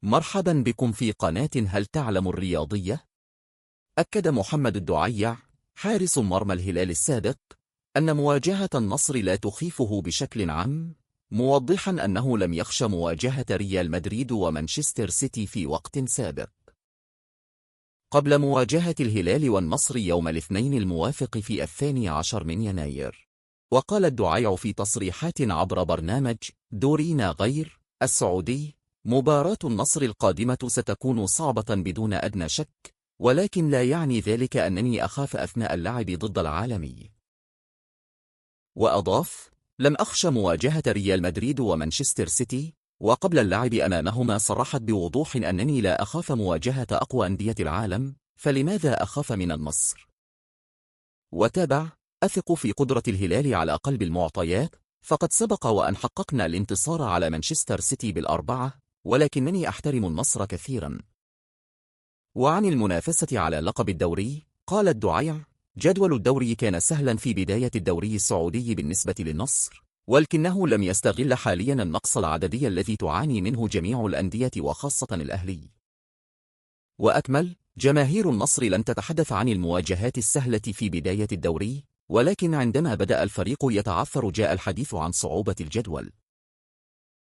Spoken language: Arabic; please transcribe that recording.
مرحبا بكم في قناة هل تعلم الرياضية؟ أكد محمد الدعيع حارس مرمى الهلال السابق أن مواجهة النصر لا تخيفه بشكل عام، موضحا أنه لم يخش مواجهة ريال مدريد ومانشستر سيتي في وقت سابق قبل مواجهة الهلال والنصر يوم الاثنين الموافق في 12 من يناير. وقال الدعيع في تصريحات عبر برنامج دورينا غير السعودي: مباراة النصر القادمة ستكون صعبة بدون أدنى شك، ولكن لا يعني ذلك أنني أخاف أثناء اللعب ضد العالمي. وأضاف: لم أخش مواجهة ريال مدريد ومانشستر سيتي، وقبل اللعب أمامهما صرحت بوضوح أنني لا أخاف مواجهة أقوى أندية العالم، فلماذا أخاف من النصر؟ وتابع: أثق في قدرة الهلال على قلب المعطيات، فقد سبق وأن حققنا الانتصار على مانشستر سيتي ب4، ولكنني أحترم النصر كثيرا. وعن المنافسة على لقب الدوري قال الدعيع: جدول الدوري كان سهلا في بداية الدوري السعودي بالنسبة للنصر، ولكنه لم يستغل حاليا النقص العددي الذي تعاني منه جميع الأندية وخاصة الأهلي. وأكمل: جماهير النصر لن تتحدث عن المواجهات السهلة في بداية الدوري، ولكن عندما بدأ الفريق يتعثر جاء الحديث عن صعوبة الجدول.